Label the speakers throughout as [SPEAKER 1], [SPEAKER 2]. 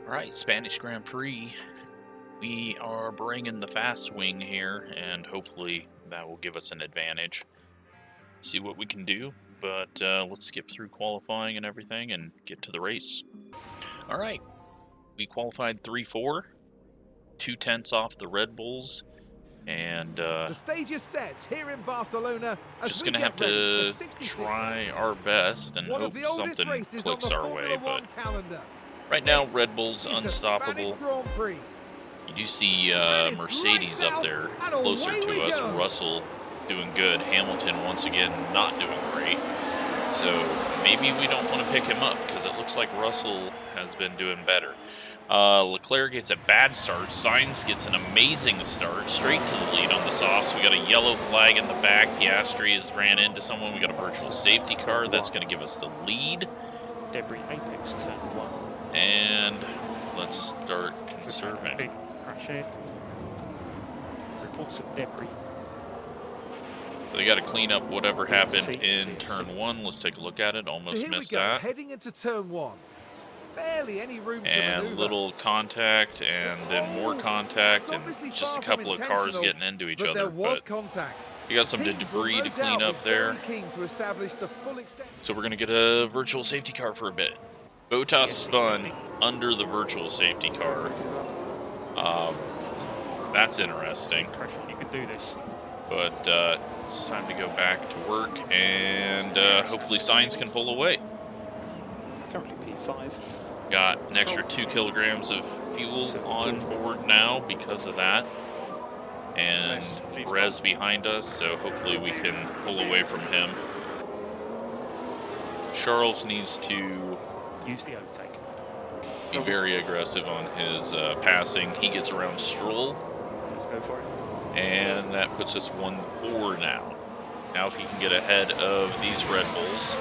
[SPEAKER 1] All right, Spanish Grand Prix. We are bringing the fast wing here, and hopefully that will give us an advantage. See what we can do, but let's skip through qualifying and everything and get to the race. All right, we qualified 3-4, 2/10 off the Red Bulls, and
[SPEAKER 2] the stage is set here in Barcelona.
[SPEAKER 1] Just gonna have to try our best and hope something clicks our way. But right now, Red Bull's unstoppable. You do see Mercedes up there closer to us. Russell doing good. Hamilton once again not doing great. So maybe we don't want to pick him up because it looks like Russell has been doing better. Leclerc gets a bad start. Sainz gets an amazing start, straight to the lead on the softs. We got a yellow flag in the back. Piastri has ran into someone. We got a virtual safety car. That's going to give us the lead.
[SPEAKER 3] Debris apex turn 1.
[SPEAKER 1] And let's start conserving.
[SPEAKER 3] Big crash here. Reports of debris.
[SPEAKER 1] They got to clean up whatever happened in turn 1. Let's take a look at it. Almost
[SPEAKER 2] here
[SPEAKER 1] missed
[SPEAKER 2] we go,
[SPEAKER 1] that.
[SPEAKER 2] heading into turn 1. Barely any room to
[SPEAKER 1] And
[SPEAKER 2] maneuver.
[SPEAKER 1] little contact, and then more contact, and just a couple of cars getting into each
[SPEAKER 2] but
[SPEAKER 1] other.
[SPEAKER 2] There was
[SPEAKER 1] But
[SPEAKER 2] contact.
[SPEAKER 1] you got some debris to clean up there.
[SPEAKER 2] To establish the full extent.
[SPEAKER 1] So we're going to get a virtual safety car for a bit. Hotas spun under the virtual safety car. That's interesting.
[SPEAKER 3] You can do this.
[SPEAKER 1] But it's time to go back to work, and hopefully Sainz can pull away.
[SPEAKER 3] Currently P5.
[SPEAKER 1] Got an extra 2 kilograms of fuel on board now because of that. And Perez behind us, so hopefully we can pull away from him. Charles needs to
[SPEAKER 3] use the overtake.
[SPEAKER 1] Be very aggressive on his passing. He gets around Stroll.
[SPEAKER 3] Let's go for it.
[SPEAKER 1] And that puts us 1-4 now. Now if he can get ahead of these Red Bulls.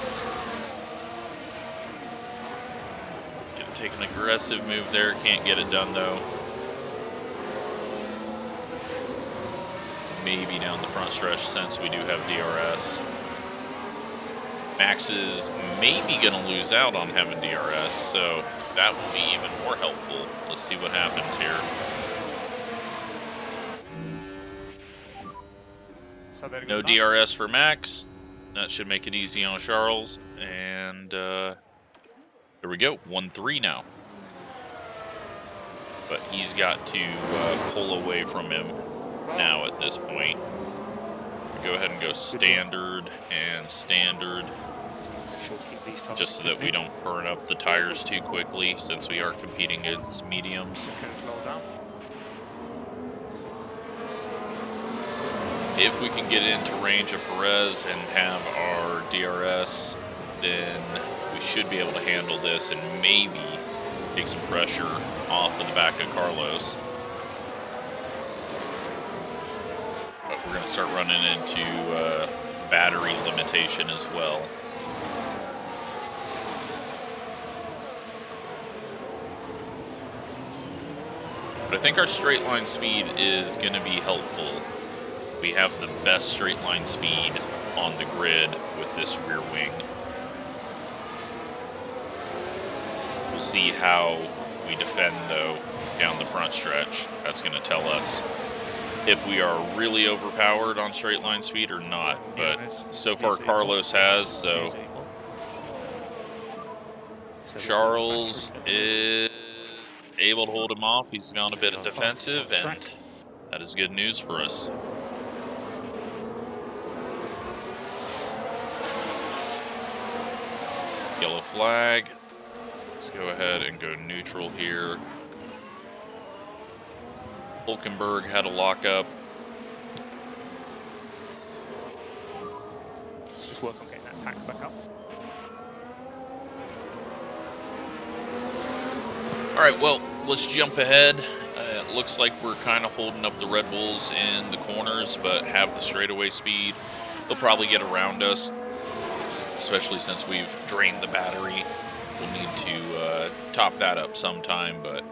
[SPEAKER 1] It's going to take an aggressive move there. Can't get it done though. Maybe down the front stretch since we do have DRS. Max is maybe going to lose out on having DRS, so that will be even more helpful. Let's see what happens here. No DRS for Max. That should make it easy on Charles. And there we go, 1-3 now. But he's got to pull away from him now at this point. Go ahead and go standard and standard. Just so that we don't burn up the tires too quickly since we are competing against mediums. If we can get into range of Perez and have our DRS, then we should be able to handle this and maybe take some pressure off of the back of Carlos. But we're going to start running into battery limitation as well. But I think our straight line speed is going to be helpful. We have the best straight line speed on the grid with this rear wing. We'll see how we defend though down the front stretch. That's going to tell us if we are really overpowered on straight line speed or not. But so far Carlos has, so Charles is able to hold him off. He's gone a bit defensive, and that is good news for us. Yellow flag. Let's go ahead and go neutral here. Hulkenberg had a lockup.
[SPEAKER 3] Let's just work on getting that tank back up.
[SPEAKER 1] All right, well, let's jump ahead. It looks like we're kind of holding up the Red Bulls in the corners, but have the straightaway speed. They'll probably get around us, especially since we've drained the battery. We'll need to top that up sometime, but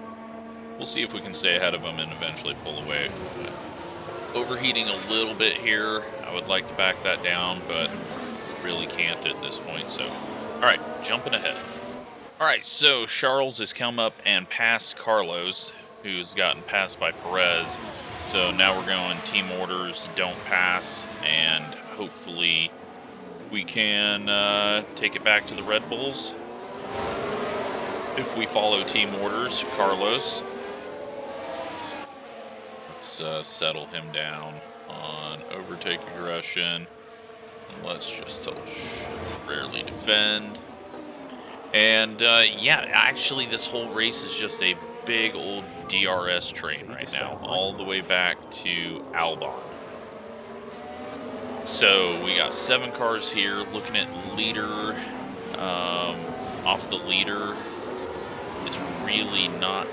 [SPEAKER 1] we'll see if we can stay ahead of them and eventually pull away. But overheating a little bit here. I would like to back that down, but really can't at this point. So, all right, jumping ahead. All right, so Charles has come up and passed Carlos, who's gotten passed by Perez. So now we're going team orders, don't pass, and hopefully we can take it back to the Red Bulls. If we follow team orders, Carlos. Let's settle him down on overtake aggression. Let's just rarely defend. And yeah, actually this whole race is just a big old DRS train right now, all the way back to Albon. So we got 7 cars here. Looking at leader, off the leader, it's really not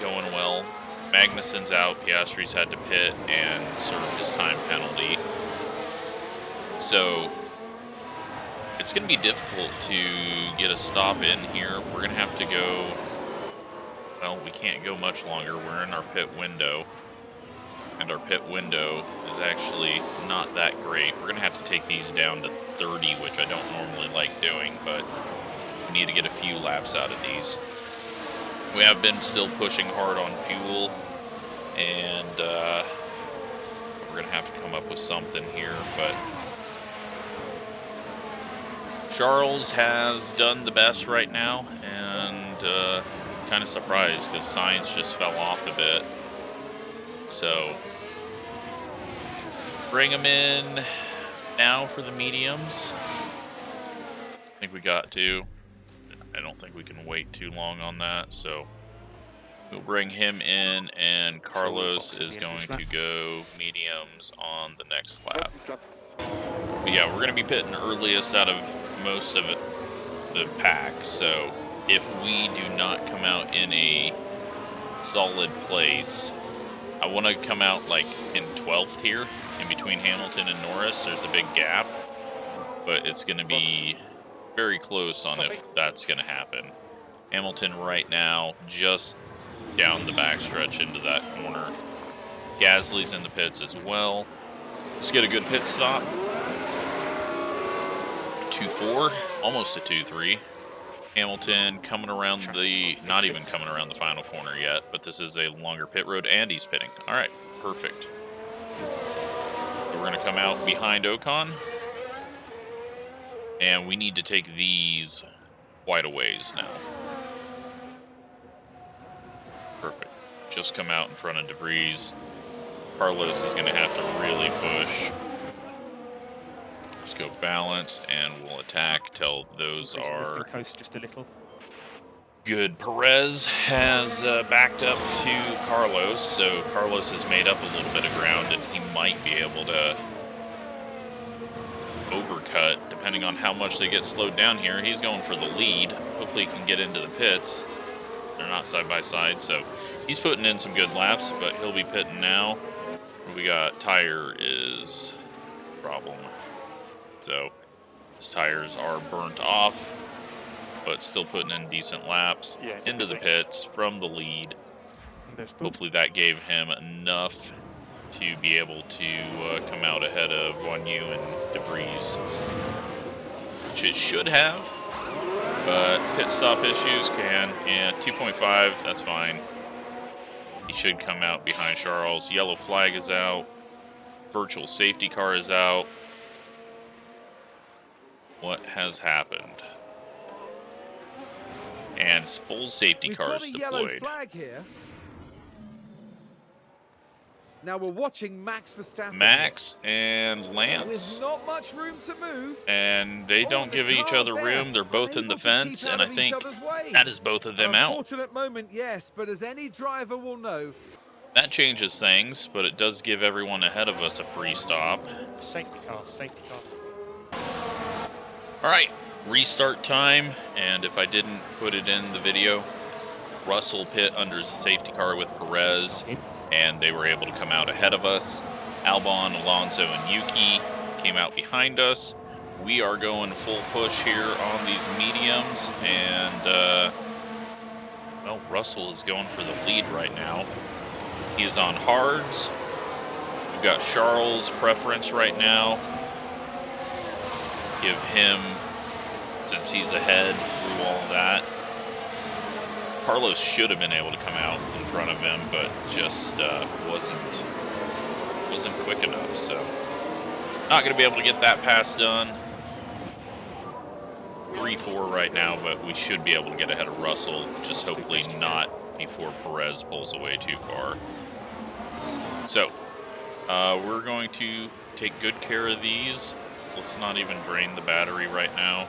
[SPEAKER 1] going well. Magnussen's out, Piastri's had to pit and serve his time penalty. So it's going to be difficult to get a stop in here. We're going to have to go, well, we can't go much longer. We're in our pit window, and our pit window is actually not that great. We're going to have to take these down to 30, which I don't normally like doing, but we need to get a few laps out of these. We have been still pushing hard on fuel, and we're going to have to come up with something here, but Charles has done the best right now, and kind of surprised because Sainz just fell off a bit. So bring him in now for the mediums. I think we got to. I don't think we can wait too long on that, so we'll bring him in, and Carlos is going to go mediums on the next lap. But yeah, we're going to be pitting earliest out of most of the pack, so if we do not come out in a solid place, I want to come out like in 12th here, in between Hamilton and Norris. There's a big gap, but it's going to be very close on if that's going to happen. Hamilton right now just down the backstretch into that corner. Gasly's in the pits as well. Let's get a good pit stop. 2-4, almost a 2-3. Hamilton coming around the, not even coming around the final corner yet, but this is a longer pit road, and he's pitting. All right, perfect. So we're going to come out behind Ocon, and we need to take these quite a ways now. Perfect. Just come out in front of DeVries. Carlos is going to have to really push. Let's go balanced, and we'll attack till those are
[SPEAKER 3] just a little.
[SPEAKER 1] good. Perez has backed up to Carlos, so Carlos has made up a little bit of ground, and he might be able to overcut, depending on how much they get slowed down here. He's going for the lead. Hopefully he can get into the pits. They're not side by side, so he's putting in some good laps, but he'll be pitting now. What we got, tire is a problem. So his tires are burnt off, but still putting in decent laps into the pits from the lead. Hopefully that gave him enough to be able to come out ahead of Wanyu and DeVries, which it should have, but pit stop issues can, yeah, 2.5, that's fine. He should come out behind Charles. Yellow flag is out. Virtual safety car is out. What has happened? And full safety cars deployed.
[SPEAKER 2] Yellow flag here. Now we're watching Max Verstappen.
[SPEAKER 1] Max and Lance.
[SPEAKER 2] There's not much room to move.
[SPEAKER 1] And they don't give each other room. They're both in the fence, and I think that is both of them out.
[SPEAKER 2] Unfortunate moment, yes, but as any driver will know,
[SPEAKER 1] that changes things, but it does give everyone ahead of us a free stop.
[SPEAKER 3] Safety car, safety car.
[SPEAKER 1] All right, restart time, and if I didn't put it in the video, Russell pit under his safety car with Perez, and they were able to come out ahead of us. Albon, Alonso, and Yuki came out behind us. We are going full push here on these mediums, and well, Russell is going for the lead right now. He is on hards. We've got Charles' preference right now. Give him, since he's ahead through all of that, Carlos should have been able to come out in front of him, but just wasn't quick enough. So not going to be able to get that pass done. 3-4 right now, but we should be able to get ahead of Russell. Just hopefully not before Perez pulls away too far. So we're going to take good care of these. Let's not even drain the battery right now.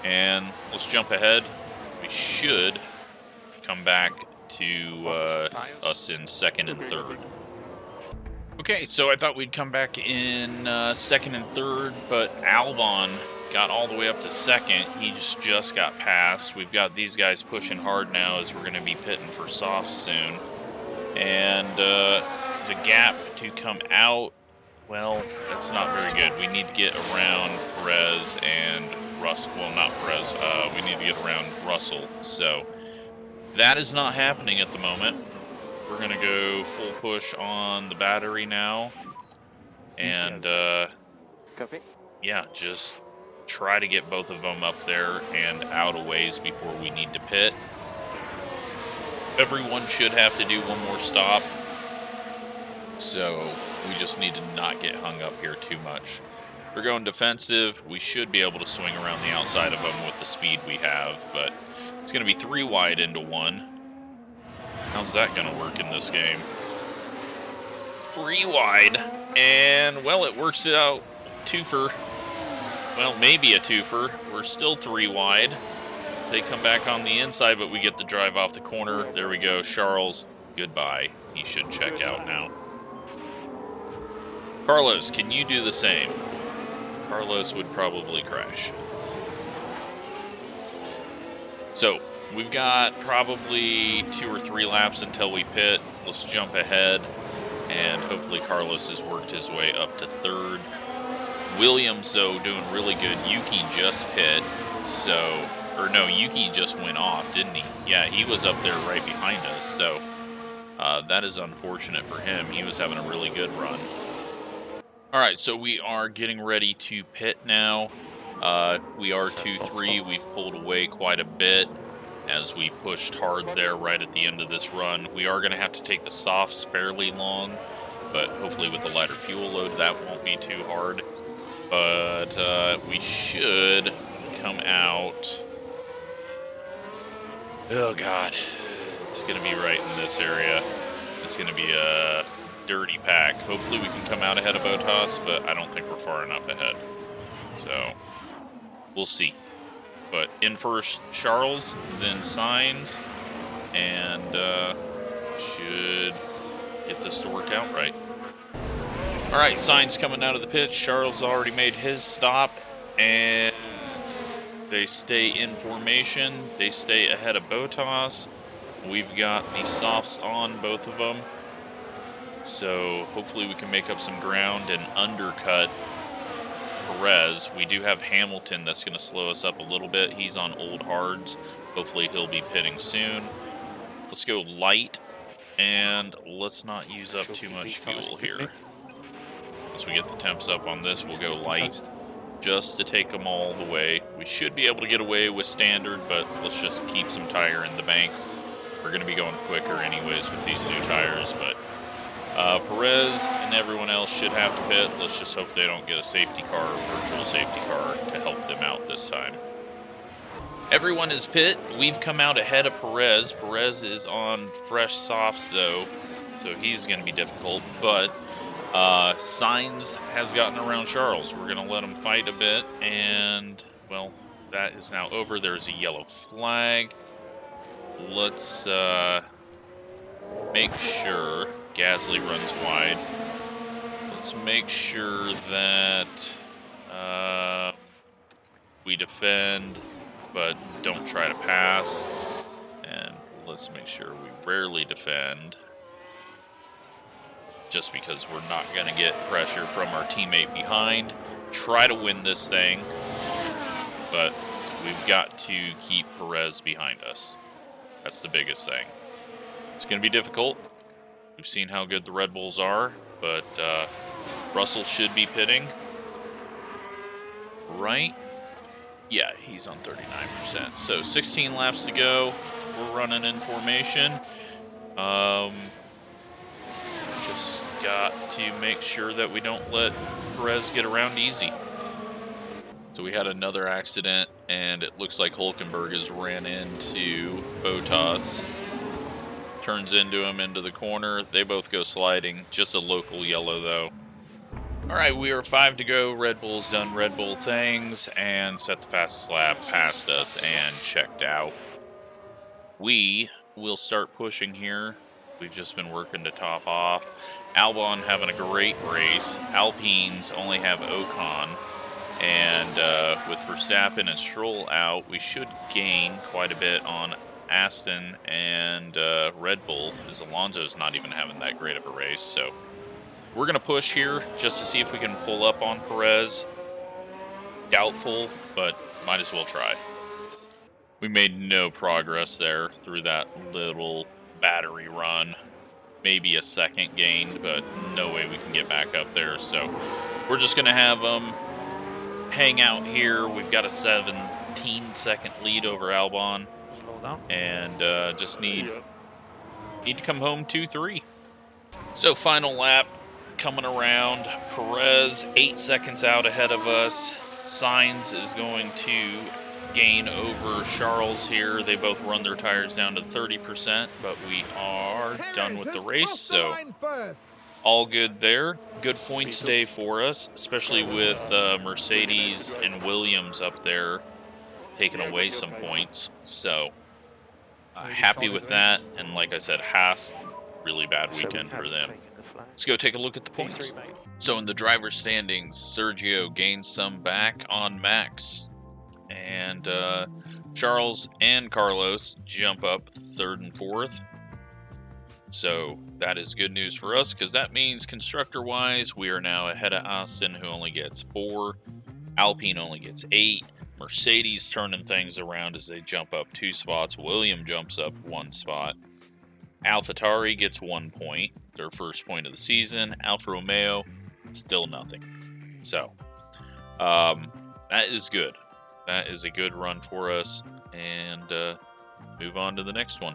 [SPEAKER 1] And let's jump ahead. We should come back to us in second and third. Okay, so I thought we'd come back in second and third, but Albon got all the way up to second. He just got passed. We've got these guys pushing hard now as we're going to be pitting for softs soon. And the gap to come out, well, that's not very good. We need to get around Perez and Russell. Well, not Perez. We need to get around Russell. So that is not happening at the moment. We're going to go full push on the battery now. And, yeah, just try to get both of them up there and out a ways before we need to pit. Everyone should have to do one more stop. So we just need to not get hung up here too much. We're going defensive. We should be able to swing around the outside of them with the speed we have, but it's going to be 3 wide into 1. How's that going to work in this game? 3 wide, and, well, it works out. Twofer. Well, maybe a twofer. We're still 3 wide. As they come back on the inside, but we get the drive off the corner. There we go. Charles, goodbye. He should check out now. Carlos, can you do the same? Carlos would probably crash. So, we've got probably 2 or 3 laps until we pit. Let's jump ahead, and hopefully Carlos has worked his way up to third. Williams, though, doing really good. Yuki just pit, so... Or no, Yuki just went off, didn't he? Yeah, he was up there right behind us, so that is unfortunate for him. He was having a really good run. Alright, so we are getting ready to pit now. We are 2-3. We've pulled away quite a bit as we pushed hard there right at the end of this run. We are going to have to take the softs fairly long, but hopefully with the lighter fuel load that won't be too hard. But we should come out... Oh god, it's going to be right in this area. It's going to be a dirty pack. Hopefully we can come out ahead of Hotas, but I don't think we're far enough ahead. So, we'll see. But in first, Charles, then Sainz, and should get this to work out right. Alright, Sainz coming out of the pit. Charles already made his stop, and they stay in formation. They stay ahead of Hotas. We've got the softs on both of them. So hopefully we can make up some ground and undercut Perez. We do have Hamilton that's going to slow us up a little bit. He's on old hards. Hopefully he'll be pitting soon. Let's go light, and let's not use up too much fuel here. Once we get the temps up on this, we'll go light just to take them all the way. We should be able to get away with standard, but let's just keep some tire in the bank. We're going to be going quicker anyways with these new tires, but Perez and everyone else should have to pit. Let's just hope they don't get a safety car or virtual safety car to help them out this time. Everyone is pit. We've come out ahead of Perez. Perez is on fresh softs though, so he's going to be difficult, but Sainz has gotten around Charles. We're going to let him fight a bit, and, well, that is now over. There's a yellow flag. Let's make sure Gasly runs wide. Let's make sure that we defend, but don't try to pass. And let's make sure we rarely defend, just because we're not going to get pressure from our teammate behind. Try to win this thing, but we've got to keep Perez behind us. That's the biggest thing. It's going to be difficult. We've seen how good the Red Bulls are, but Russell should be pitting. Right? Yeah, he's on 39%. So 16 laps to go. We're running in formation. Just got to make sure that we don't let Perez get around easy. So we had another accident, and it looks like Hulkenberg has ran into Hotas. Turns into him into the corner. They both go sliding. Just a local yellow, though. All right, we are 5 to go. Red Bull's done Red Bull things and set the fastest lap past us and checked out. We will start pushing here. We've just been working to top off. Albon having a great race. Alpines only have Ocon. And with Verstappen and Stroll out, we should gain quite a bit on Aston and Red Bull, as Alonso's not even having that great of a race. So we're going to push here just to see if we can pull up on Perez. Doubtful, but might as well try. We made no progress there through that little battery run. Maybe a second gained, but no way we can get back up there. So we're just going to have them hang out here. We've got a 17-second lead over Albon. And just need to come home 2-3. So final lap coming around. Perez 8 seconds out ahead of us. Sainz is going to gain over Charles here. They both run their tires down to 30%, but we are done with the race, so all good there. Good points day for us, especially with Mercedes and Williams up there taking away some points. So happy with that, and like I said, Haas, really bad weekend for them. Let's go take a look at the points. So in the driver's standings, Sergio gains some back on Max, and Charles and Carlos jump up 3rd and 4th. So that is good news for us, because that means constructor-wise, we are now ahead of Aston, who only gets 4. Alpine only gets 8. Mercedes turning things around as they jump up 2 spots. Williams jumps up 1 spot. AlphaTauri gets 1 point, their first point of the season. Alfa Romeo, still nothing. So that is good. That is a good run for us, and move on to the next one.